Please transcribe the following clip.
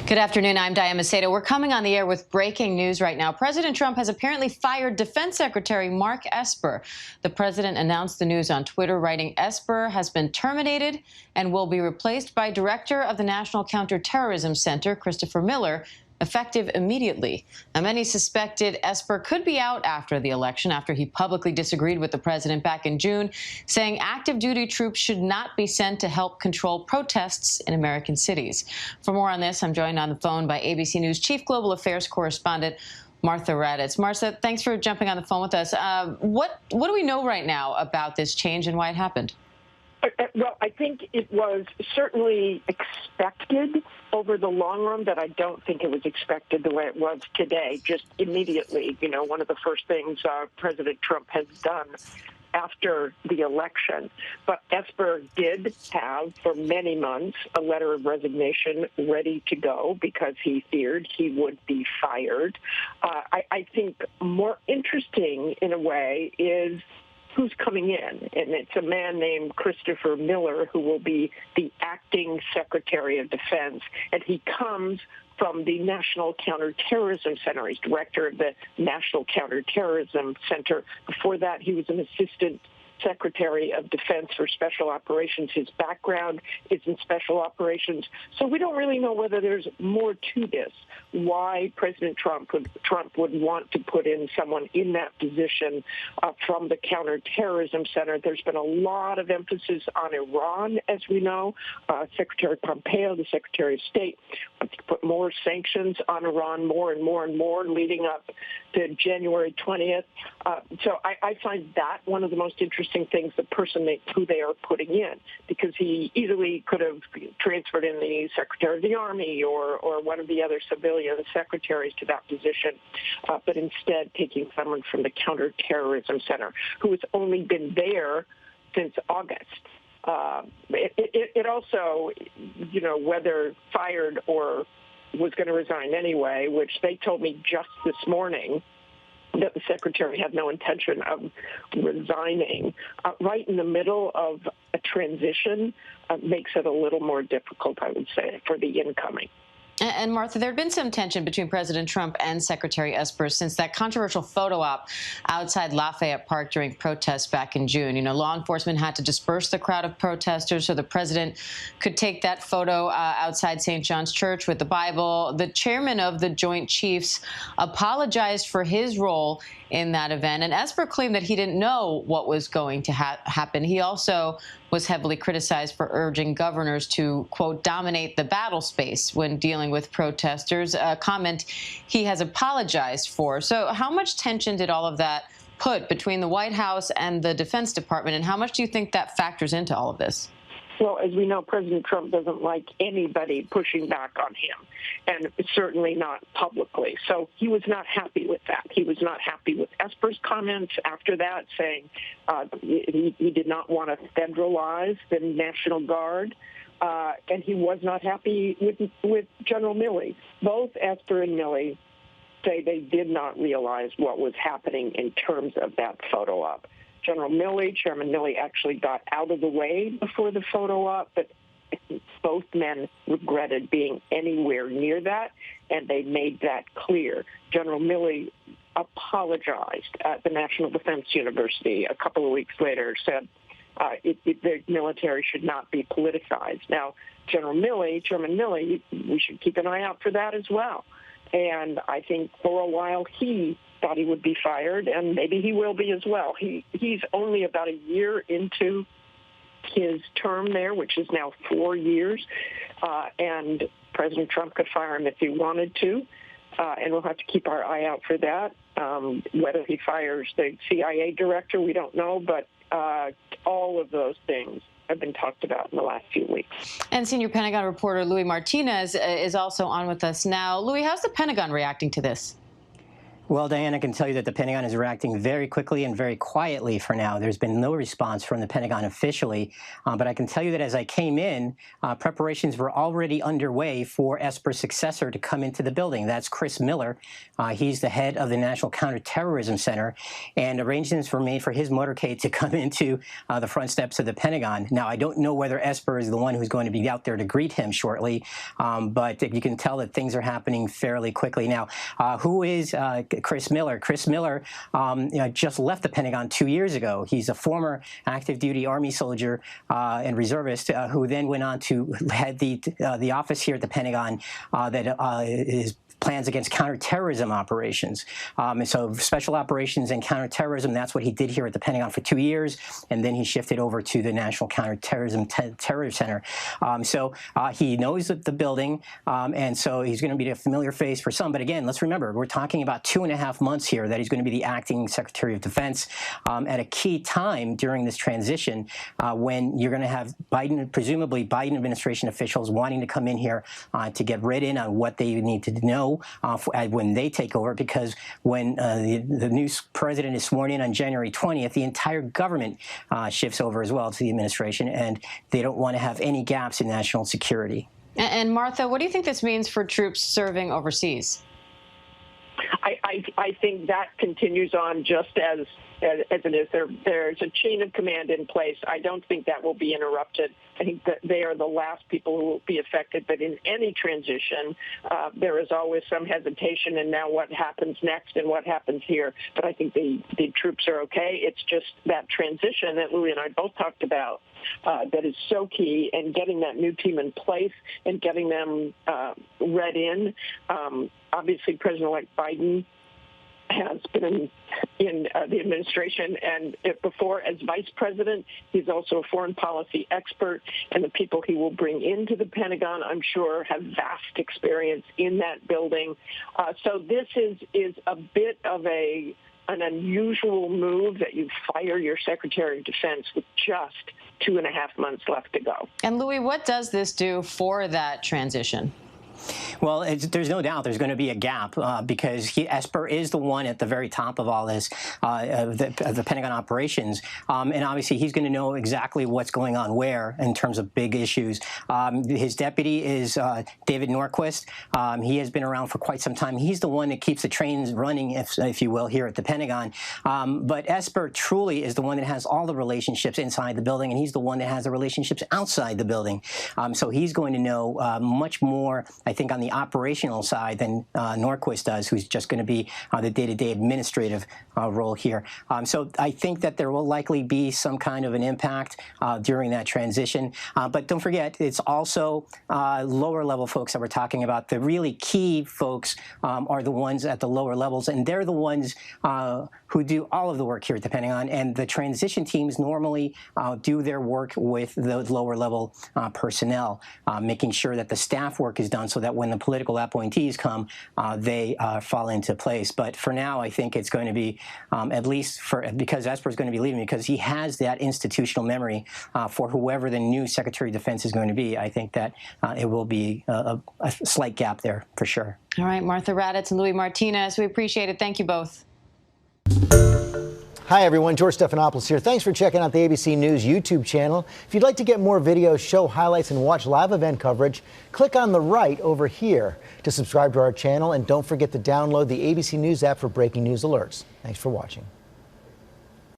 Good afternoon. I'm Diane Macedo. We're coming on the air with breaking news right now. President Trump has apparently fired Defense Secretary Mark Esper. The president announced the news on Twitter, writing, "Esper has been terminated and will be replaced by Director of the National Counterterrorism Center, Christopher Miller, effective immediately." Now, many suspected Esper could be out after the election, after he publicly disagreed with the president back in June, saying active duty troops should not be sent to help control protests in American cities. For more on this, I'm joined on the phone by ABC News Chief Global Affairs Correspondent Martha Raddatz. Martha, thanks for jumping on the phone with us. What do we know right now about this change and why it happened? Well, I think it was certainly expected over the long run, but I don't think it was expected the way it was today, just immediately. You know, one of the first things President Trump has done after the election. But Esper did have, for many months, a letter of resignation ready to go because he feared he would be fired. I think more interesting, in a way, is who's coming in, and it's a man named Christopher Miller, who will be the acting Secretary of Defense, and he comes from the National Counterterrorism Center. He's director of the National Counterterrorism Center. Before that, he was an assistant Secretary of Defense for Special Operations. His background is in special operations. So we don't really know whether there's more to this, why President Trump would want to put in someone in that position from the Counterterrorism Center. There's been a lot of emphasis on Iran, as we know. Secretary Pompeo, the Secretary of State, wants to put more sanctions on Iran, more and more and more, leading up to January 20th. So I find that one of the most interesting things, the person who they are putting in, because he easily could have transferred in the Secretary of the Army or one of the other civilian secretaries to that position, but instead taking someone from the Counterterrorism Center, who has only been there since August. It also, you know, whether fired or was going to resign anyway, which they told me just this morning, that the secretary had no intention of resigning, right in the middle of a transition, makes it a little more difficult, I would say, for the incoming. And Martha, there had been some tension between President Trump and Secretary Esper since that controversial photo op outside Lafayette Park during protests back in June. You know, law enforcement had to disperse the crowd of protesters so the president could take that photo outside St. John's Church with the Bible. The chairman of the Joint Chiefs apologized for his role in that event, and Esper claimed that he didn't know what was going to happen. He also was heavily criticized for urging governors to, quote, dominate the battle space when dealing with protesters, a comment he has apologized for. So how much tension did all of that put between the White House and the Defense Department, and how much do you think that factors into all of this? Well, as we know, President Trump doesn't like anybody pushing back on him, and certainly not publicly. So he was not happy with that. He was not happy with Esper's comments after that, saying he did not want to federalize the National Guard, and he was not happy with General Milley. Both Esper and Milley say they did not realize what was happening in terms of that photo op. Chairman Milley actually got out of the way before the photo op, but both men regretted being anywhere near that, and they made that clear. General Milley apologized at the National Defense University a couple of weeks later, said the military should not be politicized. Now, Chairman Milley, we should keep an eye out for that as well. And I think for a while he thought he would be fired, and maybe he will be as well. He's only about a year into his term there, which is now 4 years, and President Trump could fire him if he wanted to, and we'll have to keep our eye out for that. Whether he fires the CIA director, we don't know, but all of those things have been talked about in the last few weeks. And senior Pentagon reporter Louis Martinez is also on with us now. Louis, how's the Pentagon reacting to this? Well, Diane, I can tell you that the Pentagon is reacting very quickly and very quietly for now. There's been no response from the Pentagon officially, but I can tell you that as I came in, preparations were already underway for Esper's successor to come into the building. That's Chris Miller. He's the head of the National Counterterrorism Center, and arrangements were made for his motorcade to come into the front steps of the Pentagon. Now, I don't know whether Esper is the one who's going to be out there to greet him shortly, but you can tell that things are happening fairly quickly. Now, who is Chris Miller? Chris Miller just left the Pentagon 2 years ago. He's a former active duty Army soldier and reservist who then went on to head the office here at the Pentagon that is plans against counterterrorism operations. So special operations and counterterrorism, that's what he did here at the Pentagon for 2 years, and then he shifted over to the National Counterterrorism Terror Center. So he knows the building, and so he's going to be a familiar face for some. But again, let's remember, we're talking about 2.5 months here that he's going to be the acting Secretary of Defense at a key time during this transition when you're going to have presumably Biden administration officials wanting to come in here to get read in on what they need to know when they take over, because when the new president is sworn in on January 20th, the entire government shifts over as well to the administration, and they don't want to have any gaps in national security. And Martha, what do you think this means for troops serving overseas? I think that continues on just as it is. There's a chain of command in place. I don't think that will be interrupted. I think that they are the last people who will be affected. But in any transition, there is always some hesitation, and now what happens next and what happens here. But I think the troops are okay. It's just that transition that Louis and I both talked about that is so key, and getting that new team in place and getting them read in. Obviously, President-elect Biden has been in the administration, and before as vice president, he's also a foreign policy expert, and the people he will bring into the Pentagon, I'm sure, have vast experience in that building. So this is a bit of an unusual move that you fire your Secretary of Defense with just 2.5 months left to go. And Louis, what does this do for that transition? Well, there's no doubt there's going to be a gap because Esper is the one at the very top of all this, of the Pentagon operations. And obviously, he's going to know exactly what's going on where in terms of big issues. His deputy is David Norquist. He has been around for quite some time. He's the one that keeps the trains running, if you will, here at the Pentagon. But Esper truly is the one that has all the relationships inside the building, and he's the one that has the relationships outside the building. So he's going to know much more, I think, on the operational side than Norquist does, who's just going to be the day-to-day administrative role here. So I think that there will likely be some kind of an impact during that transition. But don't forget, it's also lower-level folks that we're talking about. The really key folks are the ones at the lower levels, and they're the ones who do all of the work here at the Pentagon. And the transition teams normally do their work with the lower-level personnel, making sure that the staff work is done so that when the political appointees come, they fall into place. But for now, I think it's going to be, at least because Esper is going to be leaving, because he has that institutional memory for whoever the new Secretary of Defense is going to be. I think that it will be a slight gap there for sure. All right, Martha Raddatz and Louis Martinez, we appreciate it. Thank you both. Hi, everyone. George Stephanopoulos here. Thanks for checking out the ABC News YouTube channel. If you'd like to get more videos, show highlights, and watch live event coverage, click on the right over here to subscribe to our channel. And don't forget to download the ABC News app for breaking news alerts. Thanks for watching.